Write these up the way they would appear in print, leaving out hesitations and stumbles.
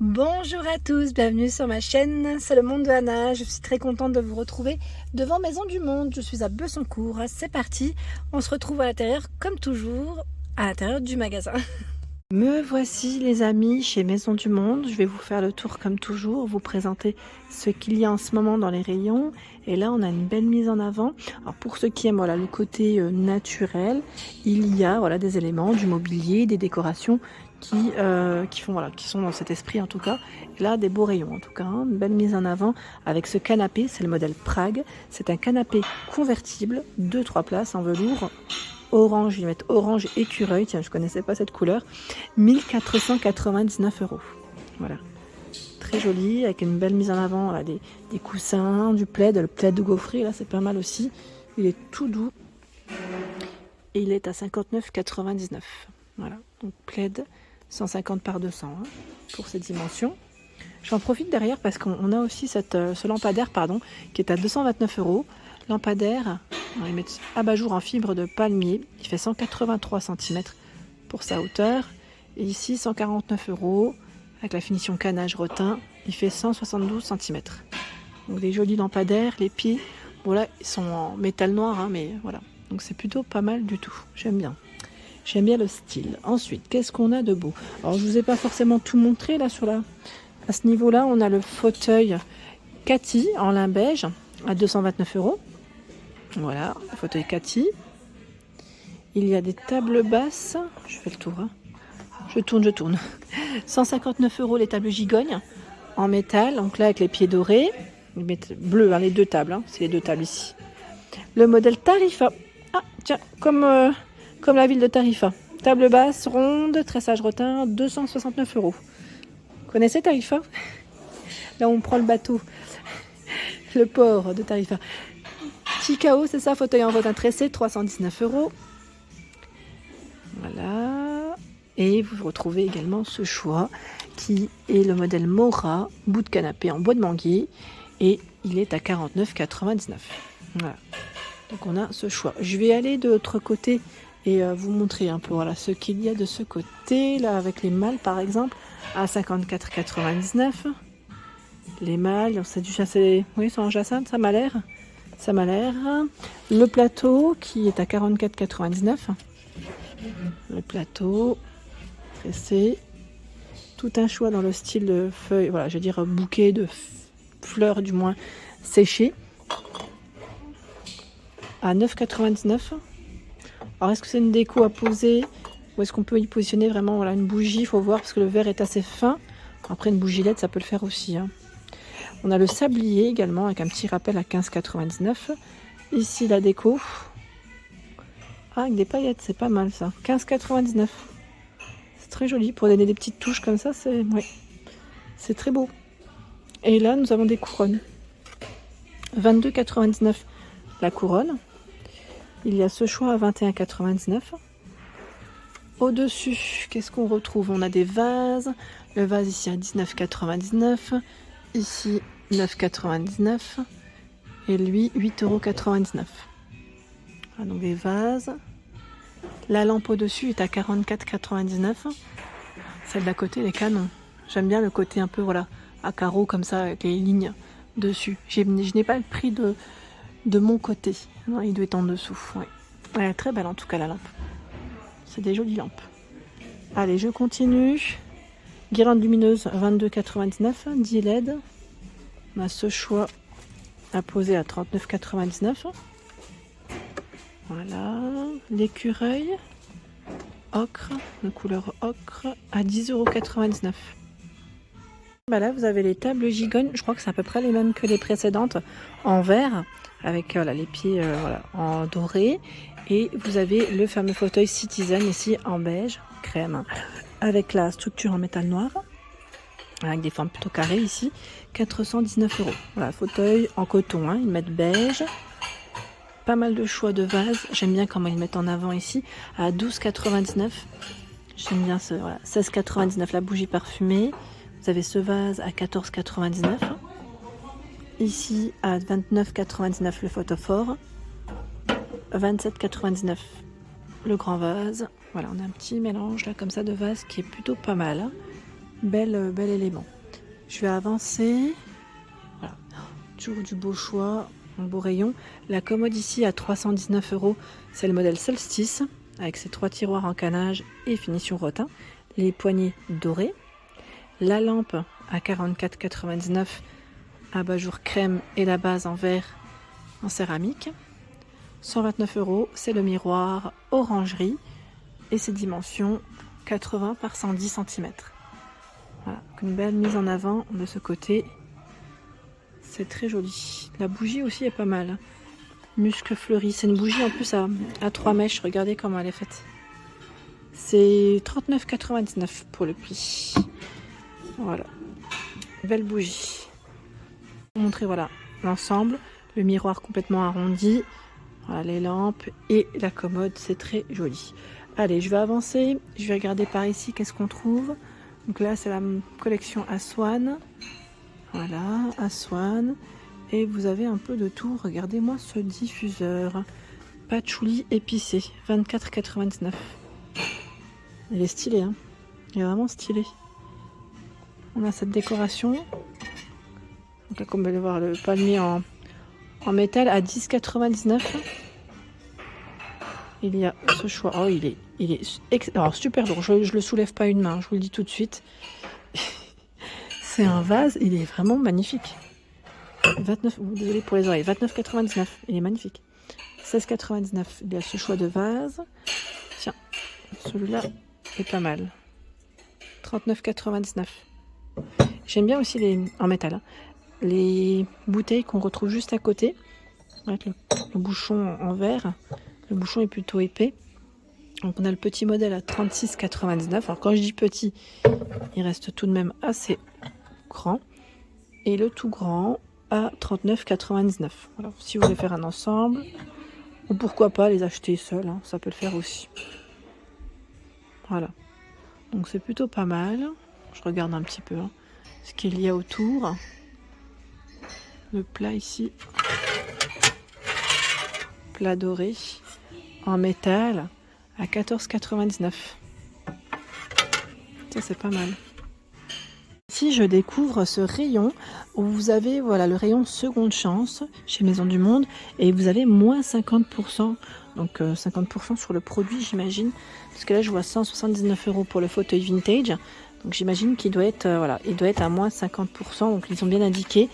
Bonjour à tous, bienvenue sur ma chaîne, c'est le monde de Anna. Je suis très contente de vous retrouver devant Maison du Monde. Je suis à Bessancourt, c'est parti. On se retrouve à l'intérieur comme toujours, à l'intérieur du magasin. Me voici les amis chez Maison du Monde. Je vais vous faire le tour comme toujours, vous présenter ce qu'il y a en ce moment dans les rayons. Et là on a une belle mise en avant. Alors pour ceux qui aiment voilà, le côté naturel, il y a voilà, des éléments, du mobilier, des décorations qui sont dans cet esprit en tout cas. Et là des beaux rayons en tout cas, hein. Une belle mise en avant avec ce canapé, c'est le modèle Prague. C'est un canapé convertible, 2-3 places en velours. Orange, ils mettent orange écureuil, tiens je connaissais pas cette couleur, 1499 €. Voilà, très joli, avec une belle mise en avant, là, des coussins, du plaid, le plaid de gaufrier, là c'est pas mal aussi, il est tout doux, et il est à 59,99 €. Voilà, donc plaid 150 par 200 hein, pour ces dimensions. J'en profite derrière parce qu'on a aussi ce lampadaire qui est à 229 €. Lampadaire, ils mettent abat-jour en fibre de palmier. Il fait 183 cm pour sa hauteur. Et ici, 149 € avec la finition canage rotin. Il fait 172 cm. Donc des jolis lampadaires. Les pieds, bon là, ils sont en métal noir, hein, mais voilà. Donc c'est plutôt pas mal du tout. J'aime bien. J'aime bien le style. Ensuite, qu'est-ce qu'on a de beau? Alors, je vous ai pas forcément tout montré là à ce niveau-là. On a le fauteuil Cathy en lin beige à 229 €. Voilà, le fauteuil Cathy. Il y a des tables basses. Je fais le tour. Hein. Je tourne. 159 € les tables gigognes en métal. Donc là, avec les pieds dorés. Ils mettent bleu, hein, les deux tables. Hein, c'est les deux tables ici. Le modèle Tarifa. Ah, tiens, comme la ville de Tarifa. Table basse, ronde, tressage rotin, 269 €. Vous connaissez Tarifa? Là, on prend le bateau. Le port de Tarifa. Chicao, c'est ça, fauteuil en rotin tressé, 319 €. Voilà. Et vous retrouvez également ce choix qui est le modèle Mora, bout de canapé en bois de manguier. Et il est à 49,99 €. Voilà. Donc on a ce choix. Je vais aller de l'autre côté et vous montrer un peu voilà, ce qu'il y a de ce côté. Là, avec les malles par exemple, à 54,99 €. Les malles, c'est du chasser. Oui, c'est en jacinthe, ça m'a l'air. Le plateau qui est à 44,99 €. Le plateau tressé. Tout un choix dans le style de feuilles. Voilà, je veux dire bouquet de fleurs du moins séchées. À 9,99 €. Alors est-ce que c'est une déco à poser ou est-ce qu'on peut y positionner vraiment voilà, une bougie? Il faut voir parce que le verre est assez fin. Après une bougie LED ça peut le faire aussi. Hein. On a le sablier également avec un petit rappel à 15,99 €. Ici la déco. Ah, avec des paillettes, c'est pas mal ça. 15,99 €. C'est très joli pour donner des petites touches comme ça. C'est très beau. Et là, nous avons des couronnes. 22,99 € la couronne. Il y a ce choix à 21,99 €. Au-dessus, qu'est-ce qu'on retrouve? On a des vases. Le vase ici à 19,99 €. Ici 9,99 € et lui 8,99 €. Ah, donc des vases. La lampe au-dessus est à 44,99 €. Celle d'à côté, les canons. J'aime bien le côté un peu voilà à carreaux comme ça avec les lignes dessus. Je n'ai pas le prix de mon côté. Non, il doit être en dessous. Ouais. Elle est très belle en tout cas la lampe. C'est des jolies lampes. Allez, je continue. Guirlande lumineuse 22,99 €, 10 LED. On a ce choix à poser à 39,99 €. Voilà, l'écureuil ocre, de couleur ocre, à 10,99 €. Bah là, vous avez les tables gigognes. Je crois que c'est à peu près les mêmes que les précédentes en verre, avec les pieds en doré. Et vous avez le fameux fauteuil Citizen ici en beige, crème, avec la structure en métal noir, avec des formes plutôt carrées ici, 419 €. Voilà, fauteuil en coton, hein, ils mettent beige. Pas mal de choix de vases. J'aime bien comment ils mettent en avant ici, à 12,99 €. J'aime bien ce 16,99 € la bougie parfumée. Vous avez ce vase à 14,99 €. Ici à 29,99 € le photophore. 27,99 € le grand vase. Voilà, on a un petit mélange là comme ça de vases qui est plutôt pas mal. Hein. Bel élément. Je vais avancer. Voilà. Toujours du beau choix, un beau rayon. La commode ici à 319 €, c'est le modèle Solstice, avec ses 3 tiroirs en canage et finition rotin. Les poignées dorées. La lampe à 44,99 €, abat-jour crème et la base en verre en céramique. 129 €, c'est le miroir orangerie et ses dimensions 80 par 110 cm. Voilà, une belle mise en avant de ce côté. C'est très joli. La bougie aussi est pas mal. Musc fleuri, c'est une bougie en plus à 3 mèches. Regardez comment elle est faite. C'est 39,99 € pour le prix. Voilà, belle bougie. Je vais vous montrer voilà l'ensemble, le miroir complètement arrondi, voilà, les lampes et la commode, c'est très joli. Allez, je vais avancer, je vais regarder par ici qu'est-ce qu'on trouve. Donc là, c'est la collection Aswan. Voilà, Aswan. Et vous avez un peu de tout. Regardez-moi ce diffuseur. Patchouli épicé, 24,99 €. Il est stylé, hein. Il est vraiment stylé. On a cette décoration. Donc là, comme vous pouvez le voir, le palmier en métal à 10,99 €. Il y a ce choix. Oh, il est alors, super lourd. Je le soulève pas une main, je vous le dis tout de suite. C'est un vase, il est vraiment magnifique. 29, désolé pour les oreilles, 29,99 €. Il est magnifique. 16,99 €. Il y a ce choix de vase. Tiens, celui-là est pas mal. 39,99 €. J'aime bien aussi les en métal, hein, les bouteilles qu'on retrouve juste à côté. Avec le bouchon en verre. Le bouchon est plutôt épais. Donc on a le petit modèle à 36,99 €. Alors quand je dis petit, il reste tout de même assez grand. Et le tout grand à 39,99 €. Voilà, si vous voulez faire un ensemble, ou pourquoi pas les acheter seuls, hein, ça peut le faire aussi. Voilà. Donc c'est plutôt pas mal. Je regarde un petit peu hein, ce qu'il y a autour. Le plat ici. Plat doré en métal à 14,99 €. Ça c'est pas mal. Ici je découvre ce rayon où vous avez voilà le rayon seconde chance chez Maison du Monde et vous avez moins 50%. Donc 50% sur le produit j'imagine. Parce que là je vois 179 € pour le fauteuil vintage. Donc j'imagine qu'il doit être voilà, il doit être à moins 50%. Donc ils ont bien indiqué.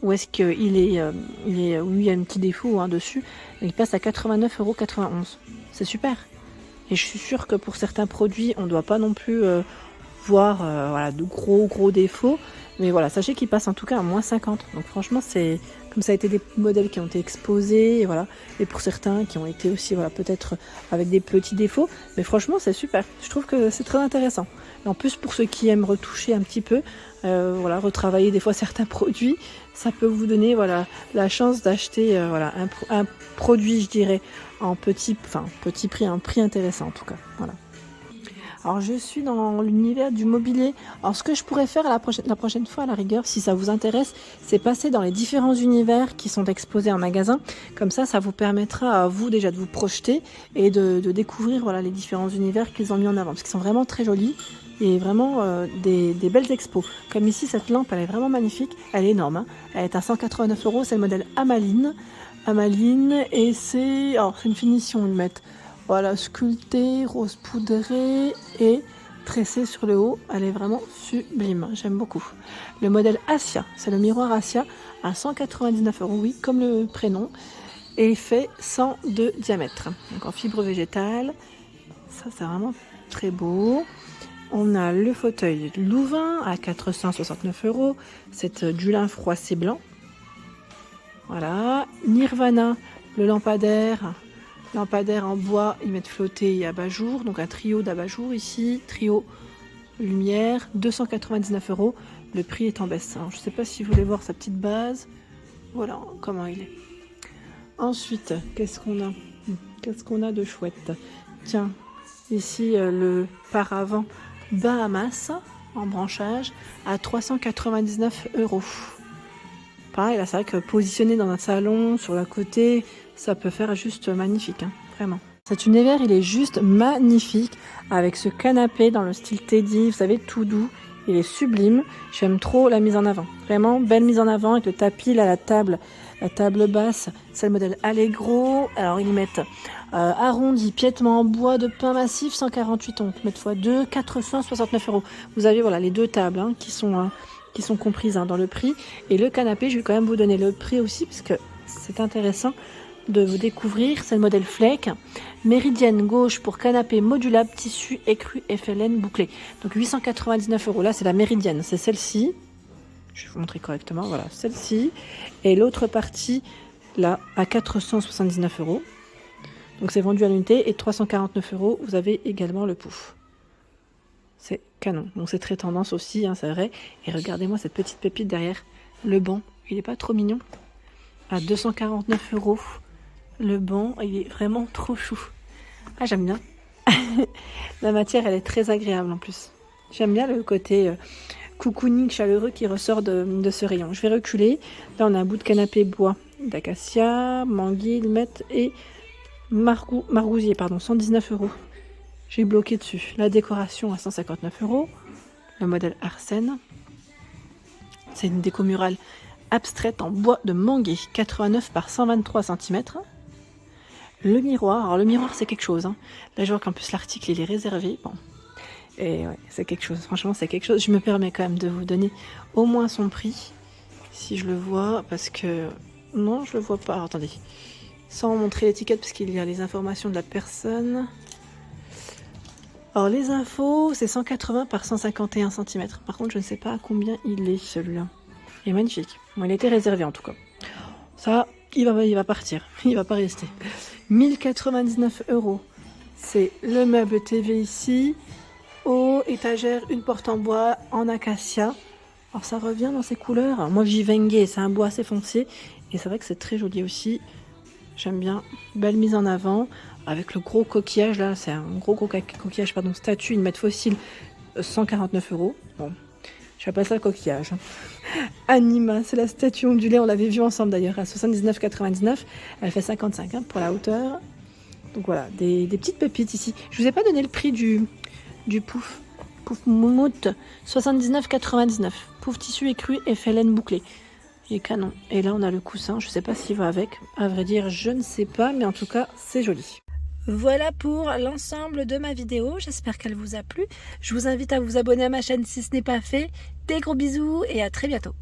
Ou est-ce qu'il est, oui, il y a un petit défaut hein, dessus. Il passe à 89,91 €. C'est super. Et je suis sûre que pour certains produits, on ne doit pas non plus voir voilà, de gros défauts. Mais voilà, sachez qu'il passe en tout cas à moins 50. Donc franchement, c'est comme ça a été des modèles qui ont été exposés. Et, voilà. Et pour certains qui ont été aussi voilà, peut-être avec des petits défauts. Mais franchement, c'est super. Je trouve que c'est très intéressant. Et en plus, pour ceux qui aiment retoucher un petit peu, voilà, retravailler des fois certains produits, ça peut vous donner voilà, la chance d'acheter voilà, un produit, je dirais, en petit prix, un prix intéressant en tout cas. Voilà. Alors je suis dans l'univers du mobilier. Alors ce que je pourrais faire la prochaine fois à la rigueur, si ça vous intéresse, c'est passer dans les différents univers qui sont exposés en magasin. Comme ça vous permettra à vous déjà de vous projeter et de découvrir voilà, les différents univers qu'ils ont mis en avant. Parce qu'ils sont vraiment très jolis et vraiment des belles expos. Comme ici, cette lampe, elle est vraiment magnifique. Elle est énorme. Hein. Elle est à 189 €. C'est le modèle Amaline. Et c'est une finition, ils mettent. Voilà, sculptée, rose poudrée et tressée sur le haut. Elle est vraiment sublime, j'aime beaucoup. Le modèle Asia, c'est le miroir Asia à 199 €, oui, comme le prénom. Et il fait 100 de diamètre. Donc en fibre végétale. Ça, c'est vraiment très beau. On a le fauteuil Louvain à 469 €. C'est du lin froissé blanc. Voilà. Nirvana, le lampadaire en bois, ils mettent flotter et abat-jour. Donc un trio d'abat-jour ici, trio lumière, 299 €. Le prix est en baisse. Alors, je ne sais pas si vous voulez voir sa petite base. Voilà comment il est. Ensuite, qu'est-ce qu'on a de chouette? Tiens, ici le paravent Bahamas en branchage à 399 €. Pareil, là c'est vrai que positionné dans un salon, sur le côté, ça peut faire juste magnifique, hein, vraiment. Cet univers, il est juste magnifique, avec ce canapé dans le style Teddy, vous savez, tout doux. Il est sublime. J'aime trop la mise en avant. Vraiment, belle mise en avant avec le tapis, là, la table basse. C'est le modèle Allegro. Alors, ils mettent arrondi, piétement en bois de pin massif, 148 ondes, mètre x 2, 469 €. Vous avez voilà, les deux tables hein, qui sont comprises hein, dans le prix. Et le canapé, je vais quand même vous donner le prix aussi, parce que c'est intéressant de vous découvrir. C'est le modèle Fleck. Méridienne gauche pour canapé modulable, tissu écru FLN bouclé. Donc 899 €. Là, c'est la méridienne, c'est celle-ci. Je vais vous montrer correctement. Voilà, celle-ci. Et l'autre partie, là, à 479 €. Donc c'est vendu à l'unité. Et 349 €, vous avez également le pouf. C'est canon. Donc c'est très tendance aussi, hein, c'est vrai. Et regardez-moi cette petite pépite derrière. Le banc, il n'est pas trop mignon. À 249 €. Le banc, il est vraiment trop chou. Ah, j'aime bien. La matière, elle est très agréable en plus. J'aime bien le côté cocooning chaleureux qui ressort de ce rayon. Je vais reculer. Là, on a un bout de canapé bois d'acacia, manguille, mette et margousier, pardon, 119 €. J'ai bloqué dessus. La décoration à 159 €. Le modèle Arsène. C'est une déco murale abstraite en bois de manguier, 89 par 123 cm. Le miroir, alors le miroir c'est quelque chose. Hein. Là je vois qu'en plus l'article il est réservé. Bon, et ouais, c'est quelque chose. Franchement c'est quelque chose. Je me permets quand même de vous donner au moins son prix, si je le vois, parce que non je le vois pas. Alors, attendez, sans montrer l'étiquette parce qu'il y a les informations de la personne. Alors les infos c'est 180 par 151 cm. Par contre je ne sais pas à combien il est celui-là. Il est magnifique. Bon, il était réservé en tout cas. Ça, il va partir. Il va pas rester. 1099 €. C'est le meuble TV ici. Haut, étagère, une porte en bois, en acacia. Alors ça revient dans ces couleurs. Moi j'y vengue, c'est un bois assez foncé. Et c'est vrai que c'est très joli aussi. J'aime bien. Belle mise en avant. Avec le gros coquillage là. C'est un gros coquillage, pardon, statue, une mètre fossile. 149 €. Bon. Je vais pas ça le coquillage. Anima, c'est la statue ondulée, on l'avait vue ensemble d'ailleurs, à 79,99. Elle fait 55 hein, pour la hauteur. Donc voilà, des petites pépites ici. Je vous ai pas donné le prix du pouf. Pouf moumoute, 79,99. Pouf tissu écru FLN bouclé. Il est canon. Et là on a le coussin, je sais pas s'il va avec. À vrai dire, je ne sais pas, mais en tout cas, c'est joli. Voilà pour l'ensemble de ma vidéo, j'espère qu'elle vous a plu. Je vous invite à vous abonner à ma chaîne si ce n'est pas fait. Des gros bisous et à très bientôt.